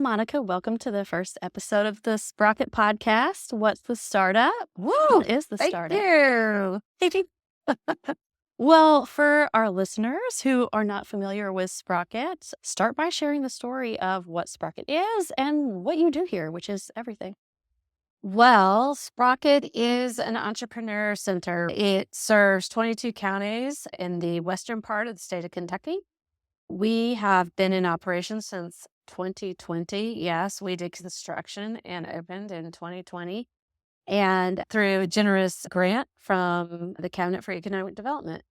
Monica, welcome to the first episode of the Sprocket Podcast. What's the startup? What is the startup? Thank you. Well, for our listeners who are not familiar with Sprocket, start by sharing the story of what Sprocket is and what you do here, which is everything. Well, Sprocket is an entrepreneur center. It serves 22 counties in the western part of the state of Kentucky. We have been in operation since 2020. Yes, we did construction and opened in 2020. And through a generous grant from the Cabinet for Economic Development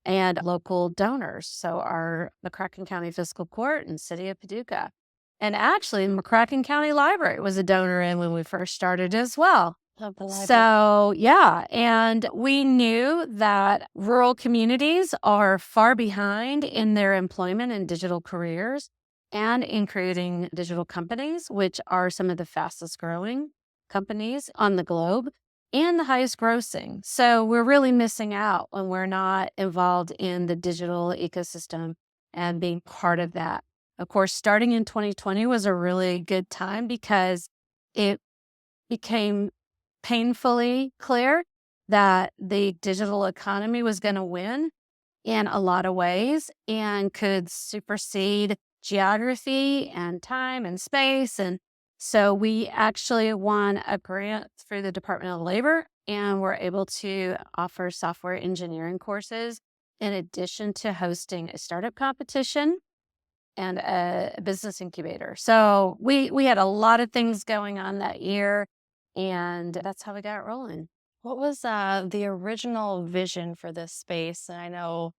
and local donors. So our McCracken County Fiscal Court and City of Paducah. And actually, the McCracken County Library was a donor in when we first started as well. Love the library. So, yeah, and we knew that rural communities are far behind in their employment and digital careers and in creating digital companies, which are some of the fastest growing companies on the globe and the highest grossing. So we're really missing out when we're not involved in the digital ecosystem and being part of that. Of course, starting in 2020 was a really good time because it became painfully clear that the digital economy was going to win in a lot of ways and could supersede geography and time and space. And so we actually won a grant through the Department of Labor and were able to offer software engineering courses in addition to hosting a startup competition and a business incubator. So we had a lot of things going on that year, and that's how we got rolling. What was the original vision for this space? And I know,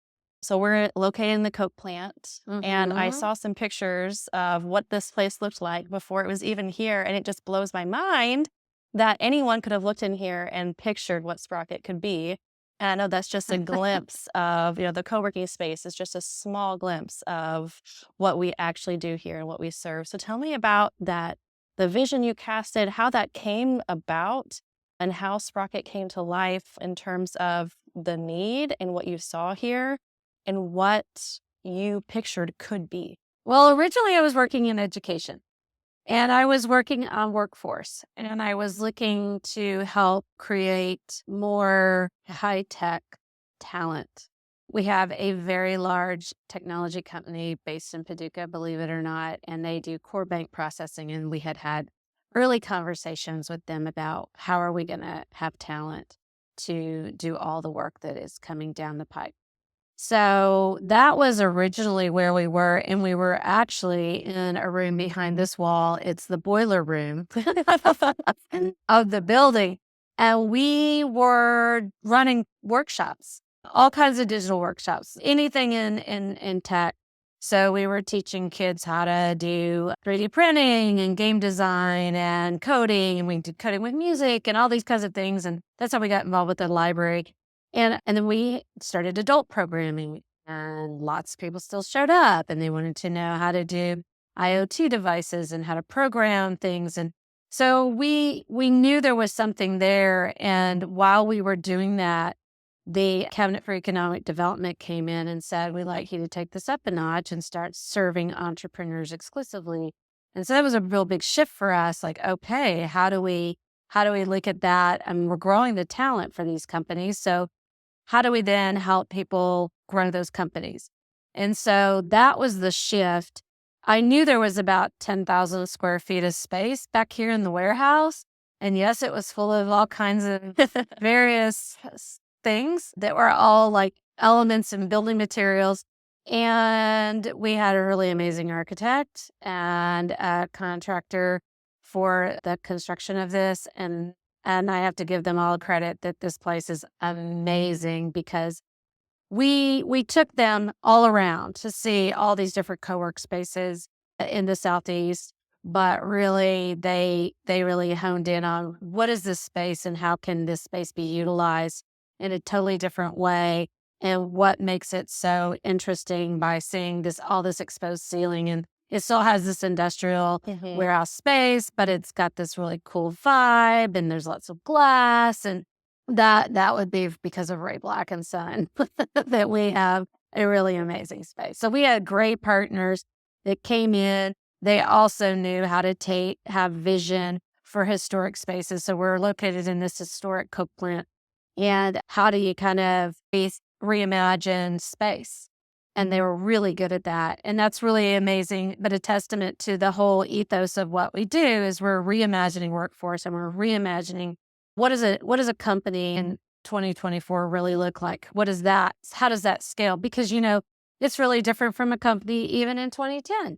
so we're located in the Coke plant, and I saw some pictures of what this place looked like before it was even here, and it just blows my mind that anyone could have looked in here and pictured what Sprocket could be. And I know that's just a glimpse of, the co-working space is just a small glimpse of what we actually do here and what we serve. So tell me about that, the vision you casted, how that came about, and how Sprocket came to life in terms of the need and what you saw here and what you pictured could be. Well, originally I was working in education. And I was working on workforce, and I was looking to help create more high-tech talent. We have a very large technology company based in Paducah, believe it or not, and they do core bank processing. And we had early conversations with them about how are we going to have talent to do all the work that is coming down the pipe. So that was originally where we were, and we were actually in a room behind this wall. It's the boiler room of the building. And we were running workshops, all kinds of digital workshops, anything in tech. So we were teaching kids how to do 3D printing and game design and coding, and we did coding with music and all these kinds of things. And that's how we got involved with the library. And then we started adult programming, and lots of people still showed up, and they wanted to know how to do IoT devices and how to program things. And so we knew there was something there. And while we were doing that, the Cabinet for Economic Development came in and said, we'd like you to take this up a notch and start serving entrepreneurs exclusively. And so that was a real big shift for us. Like, okay, how do we look at that? And we're growing the talent for these companies. So how do we then help people grow those companies? And so that was the shift. I knew there was about 10,000 square feet of space back here in the warehouse. And yes, it was full of all kinds of various things that were all like elements and building materials. And we had a really amazing architect and a contractor for the construction of this. And I have to give them all credit that this place is amazing, because we took them all around to see all these different co-work spaces in the Southeast. But really, they really honed in on what is this space and how can this space be utilized in a totally different way, and what makes it so interesting by seeing all this exposed ceiling. And it still has this industrial warehouse space, but it's got this really cool vibe, and there's lots of glass, and that would be because of Ray Black and Son that we have a really amazing space. So we had great partners that came in. they also knew how to have vision for historic spaces. So we're located in this historic coke plant. And how do you kind of reimagine space? And they were really good at that. And that's really amazing, but a testament to the whole ethos of what we do is we're reimagining workforce and we're reimagining what does a company in 2024 really look like? What is that? How does that scale? Because, it's really different from a company even in 2010.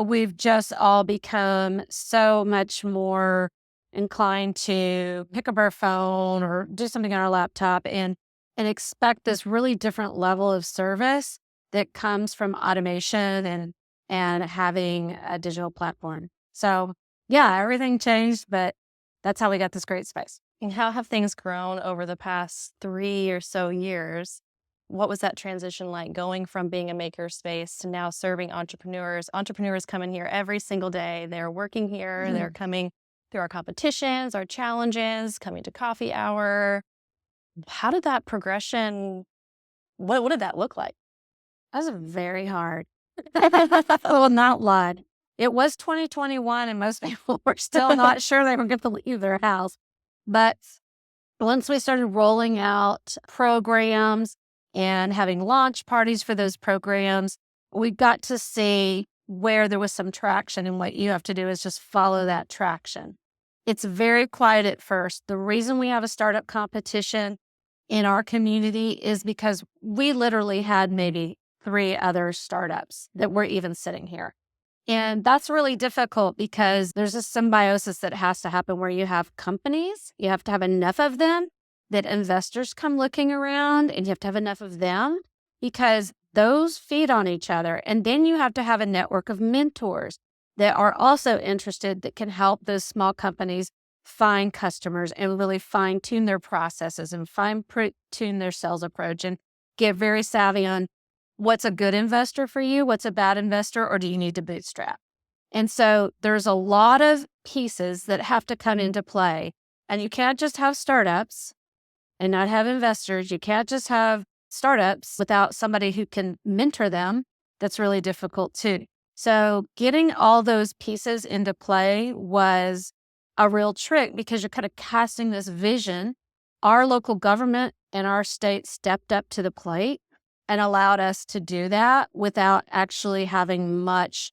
We've just all become so much more inclined to pick up our phone or do something on our laptop and expect this really different level of service that comes from automation and having a digital platform. So yeah, everything changed, but that's how we got this great space. And how have things grown over the past 3 or so years? What was that transition like going from being a maker space to now serving entrepreneurs? Entrepreneurs come in here every single day. They're working here. They're coming through our competitions, our challenges, coming to coffee hour. How did that progression, what did that look like? That was very hard. Well, not lied. It was 2021 and most people were still not sure they were going to leave their house. But once we started rolling out programs and having launch parties for those programs, we got to see where there was some traction. And what you have to do is just follow that traction. It's very quiet at first. The reason we have a startup competition in our community is because we literally had maybe 3 other startups that were even sitting here. And that's really difficult because there's a symbiosis that has to happen where you have companies, you have to have enough of them that investors come looking around, and you have to have enough of them because those feed on each other. And then you have to have a network of mentors that are also interested that can help those small companies find customers and really fine tune their processes and fine tune their sales approach and get very savvy on what's a good investor for you, what's a bad investor, or do you need to bootstrap? And so there's a lot of pieces that have to come into play. And you can't just have startups and not have investors. You can't just have startups without somebody who can mentor them. That's really difficult too. So getting all those pieces into play was a real trick because you're kind of casting this vision. Our local government and our state stepped up to the plate and allowed us to do that without actually having much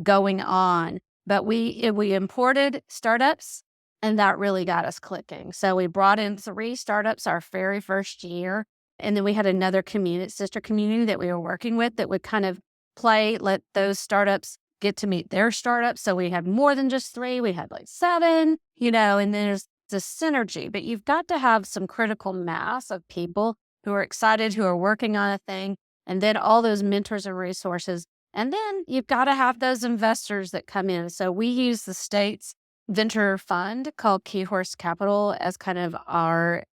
going on. But we imported startups, and that really got us clicking. So we brought in 3 startups our very first year, and then we had another sister community that we were working with that would kind of let those startups get to meet their startups. So we had more than just 3, we had like 7, and then there's the synergy. But you've got to have some critical mass of people who are excited, who are working on a thing, and then all those mentors and resources. And then you've got to have those investors that come in. So we use the state's venture fund called Key Horse Capital as kind of our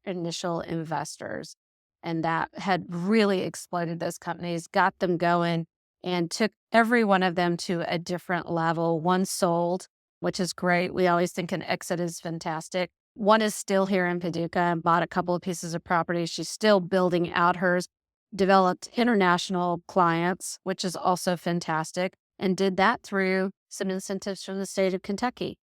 initial investors. And that had really exploded those companies, got them going, and took every one of them to a different level. One sold, which is great. We always think an exit is fantastic. One is still here in Paducah and bought a couple of pieces of property. She's still building out hers, developed international clients, which is also fantastic, and did that through some incentives from the state of Kentucky.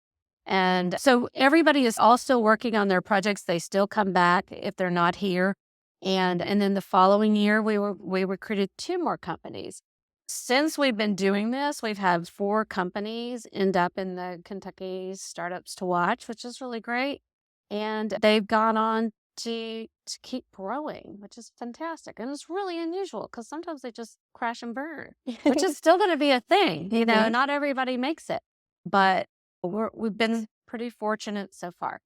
And so everybody is all still working on their projects. They still come back if they're not here. And then the following year, we recruited 2 more companies. Since we've been doing this, we've had 4 companies end up in the Kentucky Startups to Watch, which is really great. And they've gone on to keep growing, which is fantastic. And it's really unusual because sometimes they just crash and burn, which is still going to be a thing. Not everybody makes it, but we've been pretty fortunate so far.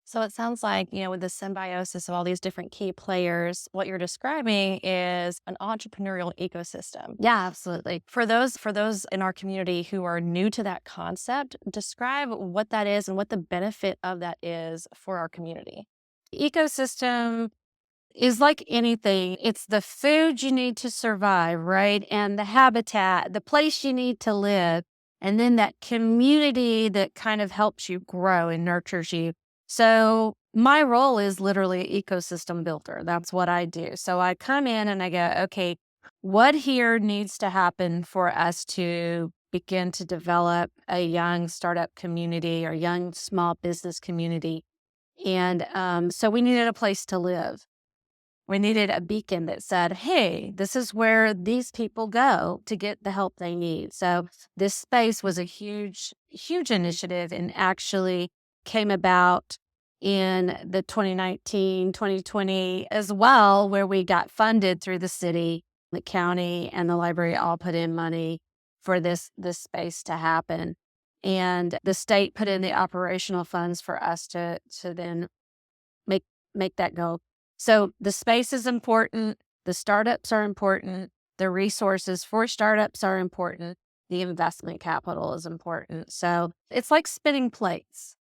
So it sounds like, with the symbiosis of all these different key players, what you're describing is an entrepreneurial ecosystem. Yeah, absolutely. For those in our community who are new to that concept, describe what that is and what the benefit of that is for our community. Ecosystem is like anything. It's the food you need to survive, right? And the habitat, the place you need to live, and then that community that kind of helps you grow and nurtures you. So my role is literally ecosystem builder. That's what I do. So I come in and I go, okay, what here needs to happen for us to begin to develop a young startup community or young small business community. And so we needed a place to live. We needed a beacon that said, hey, this is where these people go to get the help they need. So this space was a huge, huge initiative and actually came about in the 2019, 2020 as well, where we got funded through the city, the county, and the library all put in money for this space to happen. And the state put in the operational funds for us to then make that go. So the space is important. The startups are important. The resources for startups are important. The investment capital is important. So it's like spinning plates,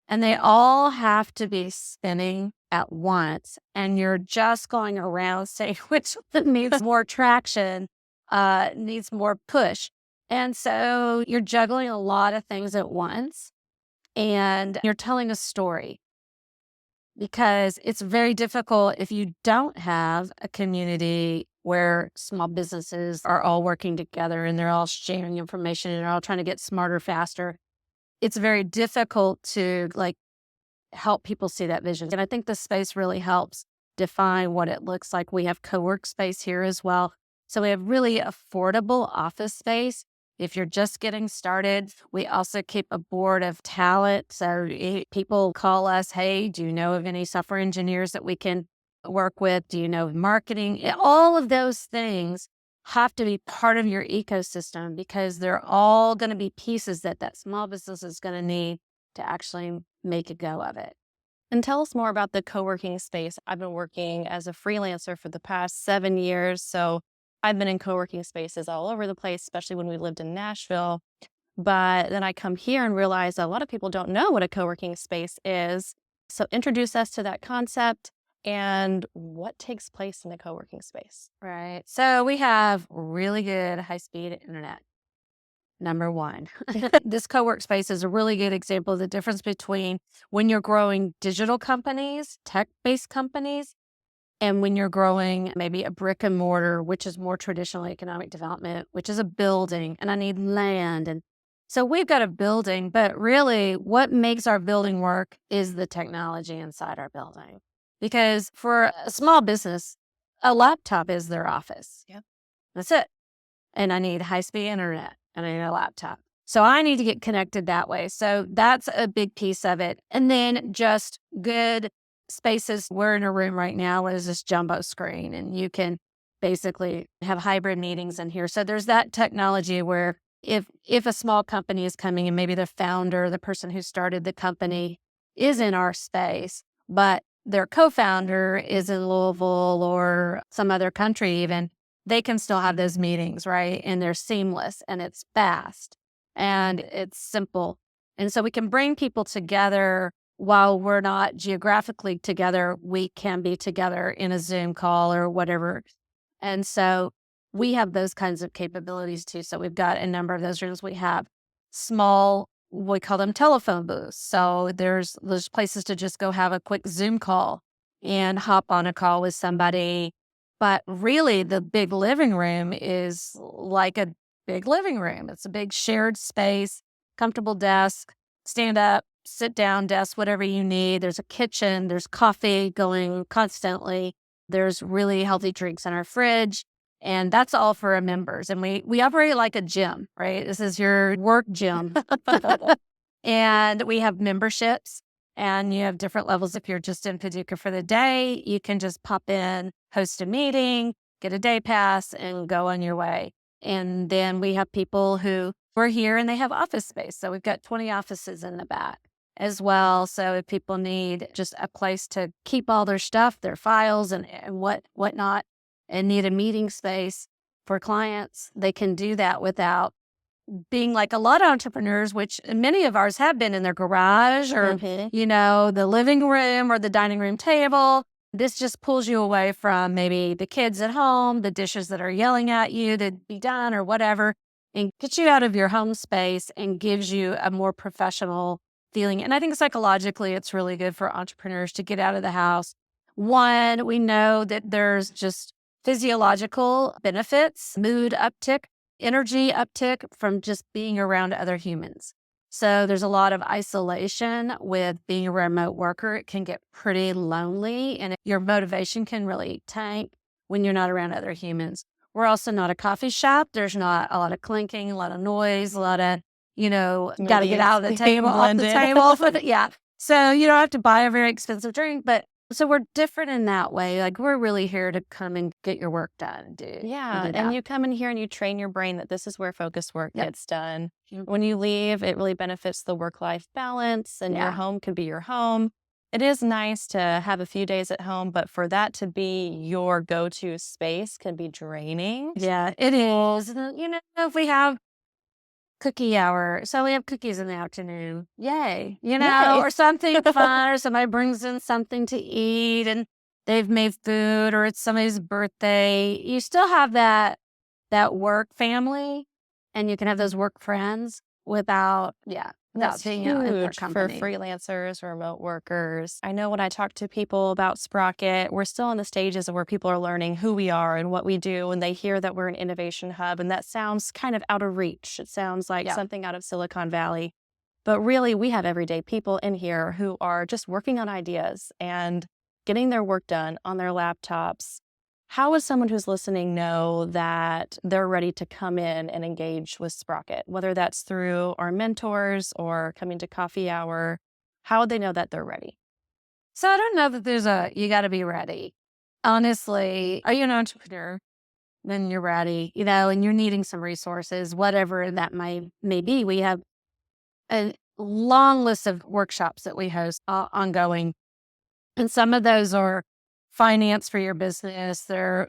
and they all have to be spinning at once. And you're just going around saying which one needs more traction, needs more push. And so you're juggling a lot of things at once, and you're telling a story. Because it's very difficult if you don't have a community where small businesses are all working together and they're all sharing information and they're all trying to get smarter, faster. It's very difficult to help people see that vision. And I think this space really helps define what it looks like. We have co-work space here as well. So we have really affordable office space. If you're just getting started, we also keep a board of talent. So people call us, hey, do you know of any software engineers that we can work with? Do you know of marketing? All of those things have to be part of your ecosystem because they're all going to be pieces that small business is going to need to actually make a go of it. And tell us more about the co-working space. I've been working as a freelancer for the past 7 years. So I've been in co-working spaces all over the place, especially when we lived in Nashville. But then I come here and realize a lot of people don't know what a co-working space is. So introduce us to that concept and what takes place in a co-working space. Right. So we have really good high-speed internet. Number one, this co-work space is a really good example of the difference between when you're growing digital companies, tech-based companies, and when you're growing maybe a brick and mortar, which is more traditional economic development, which is a building, and I need land. And so we've got a building, but really what makes our building work is the technology inside our building. Because for a small business, a laptop is their office. Yep. That's it. And I need high-speed internet and I need a laptop. So I need to get connected that way. So that's a big piece of it. And then just good spaces. We're in a room right now with this jumbo screen, and you can basically have hybrid meetings in here. So there's that technology where if a small company is coming and maybe the founder, the person who started the company is in our space, but their co-founder is in Louisville or some other country even, they can still have those meetings, right? And they're seamless and it's fast and it's simple. And so we can bring people together while we're not geographically together, we can be together in a Zoom call or whatever. And so we have those kinds of capabilities too. So we've got a number of those rooms. We have small, we call them telephone booths. So there's places to just go have a quick Zoom call and hop on a call with somebody. But really the big living room is like a big living room. It's a big shared space, comfortable desk, stand up, sit down desk, whatever you need. There's a kitchen, there's coffee going constantly. There's really healthy drinks in our fridge. And that's all for our members. And we operate like a gym, right? This is your work gym. And we have memberships and you have different levels. If you're just in Paducah for the day, you can just pop in, host a meeting, get a day pass and go on your way. And then we have people who are here and they have office space. So we've got 20 offices in the back as well. So if people need just a place to keep all their stuff, their files and whatnot, and need a meeting space for clients, they can do that without being like a lot of entrepreneurs, which many of ours have been in their garage or, the living room or the dining room table. This just pulls you away from maybe the kids at home, the dishes that are yelling at you to be done or whatever, and gets you out of your home space and gives you a more professional feeling. And I think psychologically, it's really good for entrepreneurs to get out of the house. One, we know that there's just physiological benefits, mood uptick. energy uptick from just being around other humans. So there's a lot of isolation with being a remote worker. It can get pretty lonely, and your motivation can really tank when you're not around other humans. We're also not a coffee shop. There's not a lot of clinking, a lot of noise, a lot of, got to get out of the table, off the table. Yeah. So you don't have to buy a very expensive drink, but so we're different in that way. Like, we're really here to come and get your work done, dude. Yeah, and you come in here and you train your brain that this is where focused work gets done. When you leave, it really benefits the work-life balance, and your home could be your home. It is nice to have a few days at home, but for that to be your go-to space can be draining. Yeah, it is. If we have cookie hour, so we have cookies in the afternoon, yay, or something fun, or somebody brings in something to eat and they've made food, or it's somebody's birthday, you still have that work family, and you can have those work friends without That's being huge in their for company. freelancers, remote workers. I know when I talk to people about Sprocket, we're still in the stages of where people are learning who we are and what we do, and they hear that we're an innovation hub, and that sounds kind of out of reach. It sounds like something out of Silicon Valley. But really, we have everyday people in here who are just working on ideas and getting their work done on their laptops. How would someone who's listening know that they're ready to come in and engage with Sprocket, whether that's through our mentors or coming to coffee hour? How would they know that they're ready? So I don't know that there's you got to be ready. Honestly, are you an entrepreneur? Then you're ready, and you're needing some resources, whatever that may be. We have a long list of workshops that we host ongoing. And some of those are finance for your business.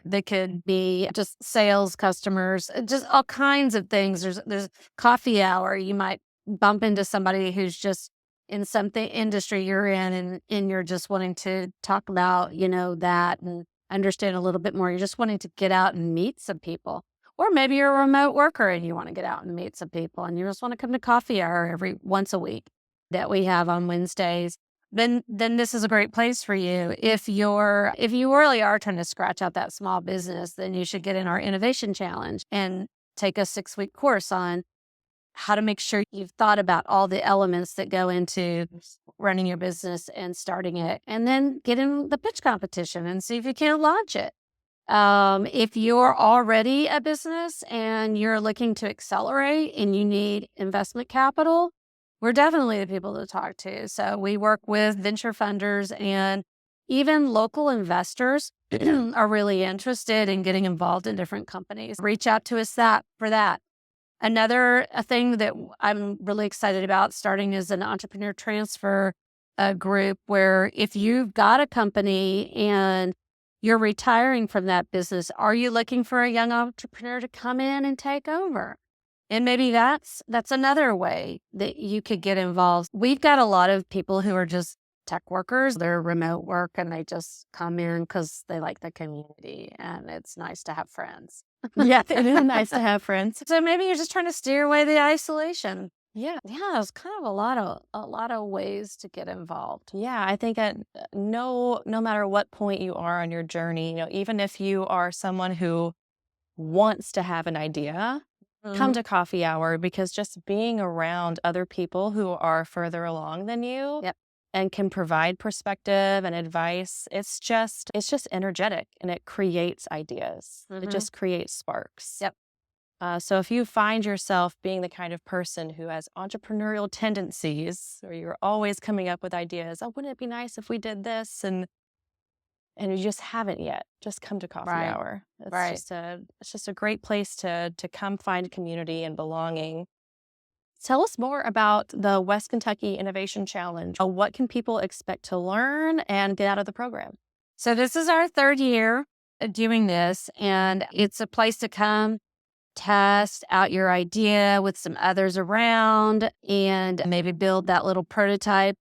They could be just sales, customers, just all kinds of things. There's coffee hour. You might bump into somebody who's just in something industry you're in, and you're just wanting to talk about, that and understand a little bit more. You're just wanting to get out and meet some people. Or maybe you're a remote worker and you want to get out and meet some people, and you just want to come to coffee hour every once a week that we have on Wednesdays. Then this is a great place for you. If you really are trying to scratch out that small business, then you should get in our innovation challenge and take a 6-week course on how to make sure you've thought about all the elements that go into running your business and starting it, and then get in the pitch competition and see if you can launch it. If you're already a business and you're looking to accelerate and you need investment capital, we're definitely the people to talk to. So we work with venture funders, and even local investors are really interested in getting involved in different companies. Reach out to us for that. Another thing that I'm really excited about starting is an entrepreneur transfer group, where if you've got a company and you're retiring from that business, are you looking for a young entrepreneur to come in and take over? And maybe that's another way that you could get involved. We've got a lot of people who are just tech workers. They're remote work and they just come in because they like the community and it's nice to have friends. Yeah, it is nice to have friends. So maybe you're just trying to steer away the isolation. Yeah. Yeah, it's kind of a lot of ways to get involved. Yeah, I think no matter what point you are on your journey, even if you are someone who wants to have an idea, come to coffee hour, because just being around other people who are further along than you and can provide perspective and advice, it's just energetic, and it creates ideas. It just creates sparks. Yep. So if you find yourself being the kind of person who has entrepreneurial tendencies, or you're always coming up with ideas, oh, wouldn't it be nice if we did this? And you just haven't yet, just come to coffee hour. It's just a great place to come find community and belonging. Tell us more about the West Kentucky Innovation Challenge. What can people expect to learn and get out of the program? So this is our 3rd year doing this, and it's a place to come test out your idea with some others around and maybe build that little prototype,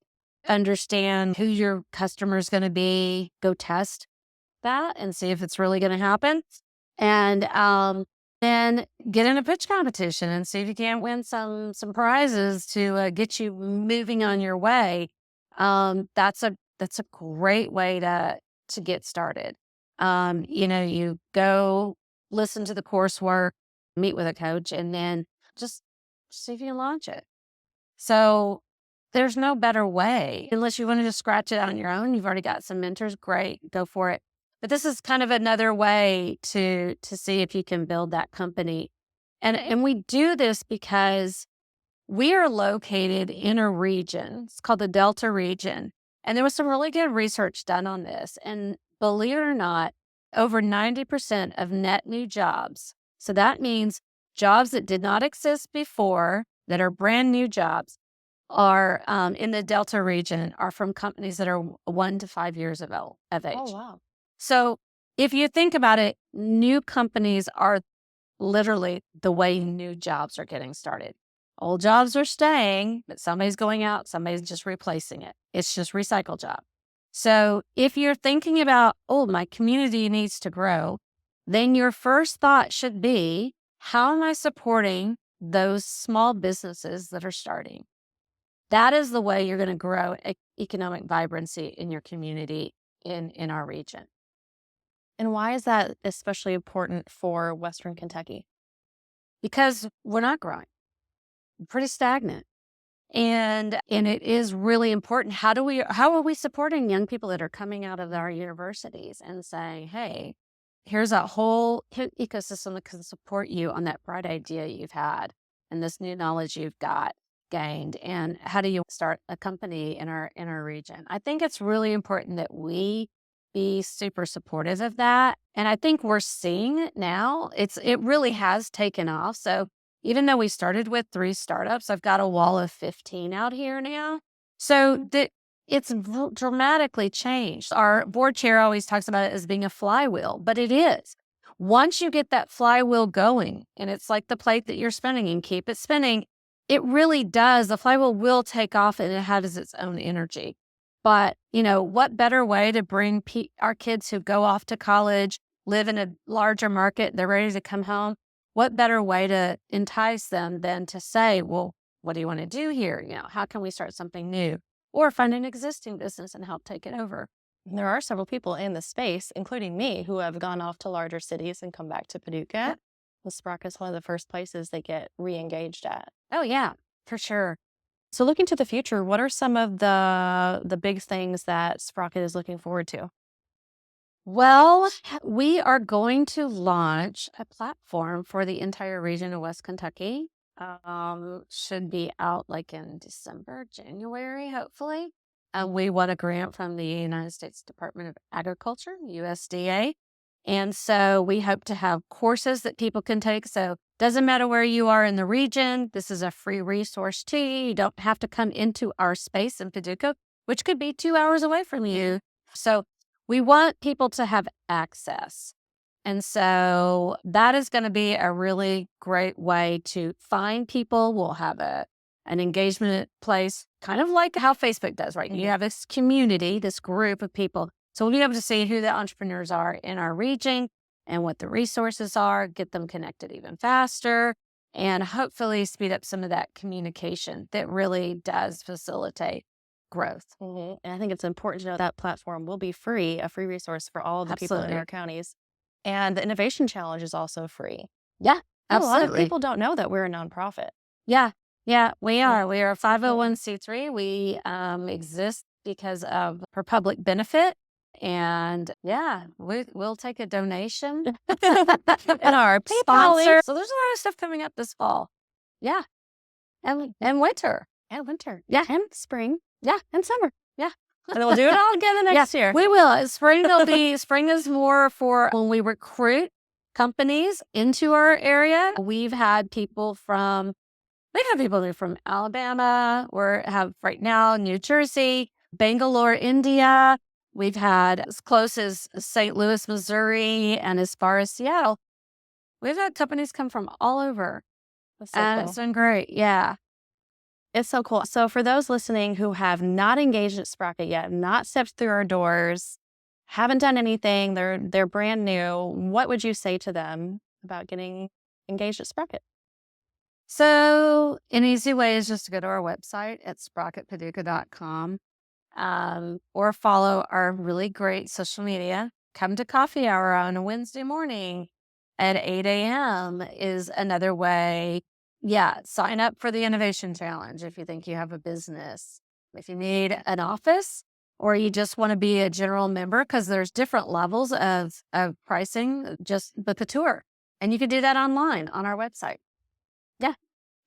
understand who your customer is going to be, go test that and see if it's really going to happen. And then get in a pitch competition and see if you can't win some prizes to get you moving on your way. That's a great way to get started. You go listen to the coursework, meet with a coach, and then just see if you can launch it. So there's no better way unless you want to just scratch it out on your own. You've already got some mentors. Great, go for it. But this is kind of another way to see if you can build that company. And we do this because we are located in a region. It's called the Delta region. And there was some really good research done on this. And believe it or not, over 90% of net new jobs. So that means jobs that did not exist before, that are brand new jobs, are in the Delta region, are from companies that are 1 to 5 years of age. Oh, wow. So if you think about it, new companies are literally the way new jobs are getting started. Old jobs are staying, but somebody's going out, somebody's just replacing it. It's just recycle job. So if you're thinking about, oh, my community needs to grow, then your first thought should be, how am I supporting those small businesses that are starting? That is the way you're going to grow economic vibrancy in your community in our region. And why is that especially important for Western Kentucky? Because we're not growing. We're pretty stagnant. And it is really important. How are we supporting young people that are coming out of our universities and saying, hey, here's a whole ecosystem that can support you on that bright idea you've had and this new knowledge you've got gained, and how do you start a company in our region? I think it's really important that we be super supportive of that. And I think we're seeing it now. It really has taken off. So even though we started with 3 startups, I've got a wall of 15 out here now. So it's dramatically changed. Our board chair always talks about it as being a flywheel, but it is. Once you get that flywheel going, and it's like the plate that you're spinning and keep it spinning, it really does. The flywheel will take off and it has its own energy. But, what better way to bring our kids who go off to college, live in a larger market, they're ready to come home. What better way to entice them than to say, well, what do you want to do here? How can we start something new? Or find an existing business and help take it over. There are several people in the space, including me, who have gone off to larger cities and come back to Paducah. Yeah. The Sprocket is one of the first places they get re-engaged at. Oh, yeah, for sure. So looking to the future, what are some of the big things that Sprocket is looking forward to? Well, we are going to launch a platform for the entire region of West Kentucky. Should be out like in December, January, hopefully. We won a grant from the United States Department of Agriculture, USDA. And so we hope to have courses that people can take. So doesn't matter where you are in the region. This is a free resource to you. You don't have to come into our space in Paducah, which could be 2 hours away from you. So we want people to have access. And so that is going to be a really great way to find people. We'll have an engagement place, kind of like how Facebook does, right? You have this community, this group of people. So we'll be able to see who the entrepreneurs are in our region and what the resources are, get them connected even faster, and hopefully speed up some of that communication that really does facilitate growth. And I think it's important to know that platform will be free, a free resource for all of the people in our counties. And the Innovation Challenge is also free. Yeah, absolutely. A lot of people don't know that we're a nonprofit. Yeah, we are. We are a 501c3. We exist because for public benefit. And we'll take a donation. And our sponsor. So there's a lot of stuff coming up this fall. Yeah. And winter. And winter. Yeah. And spring. Yeah. And summer. Yeah. And then we'll do it all again the next year. We will. Spring is more for when we recruit companies into our area. We've had people from Alabama. Have right now New Jersey, Bangalore, India. We've had as close as St. Louis, Missouri, and as far as Seattle. We've had companies come from all over. That's so cool. It's been great. Yeah. It's so cool. So for those listening who have not engaged at Sprocket yet, not stepped through our doors, haven't done anything, they're brand new, what would you say to them about getting engaged at Sprocket? So an easy way is just to go to our website at sprocketpaducah.com. Or follow our really great social media. Come to coffee hour on a Wednesday morning at 8 a.m. is another way. Yeah, sign up for the Innovation Challenge if you think you have a business. If you need an office or you just want to be a general member, because there's different levels of pricing, just book a tour. And you can do that online on our website. Yeah,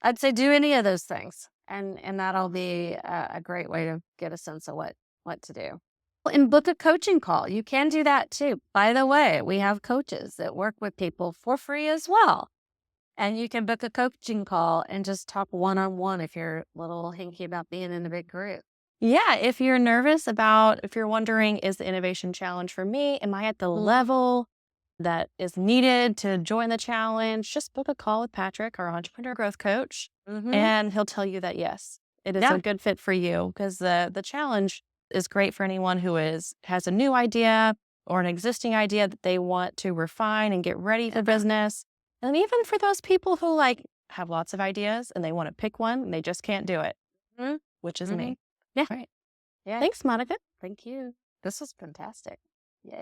I'd say do any of those things. And that'll be a great way to get a sense of what to do. And book a coaching call. You can do that too. By the way, we have coaches that work with people for free as well. And you can book a coaching call and just talk one-on-one if you're a little hinky about being in a big group. Yeah, if you're nervous about, if you're wondering, is the Innovation Challenge for me? Am I at the level that is needed to join the challenge? Just book a call with Patrick, our entrepreneur growth coach, and he'll tell you that yes, it is a good fit for you, because the challenge is great for anyone who has a new idea or an existing idea that they want to refine and get ready for business. And even for those people who have lots of ideas and they want to pick one and they just can't do it, which is me. Yeah. Right. Yeah. Thanks, Monica. Thank you. This was fantastic.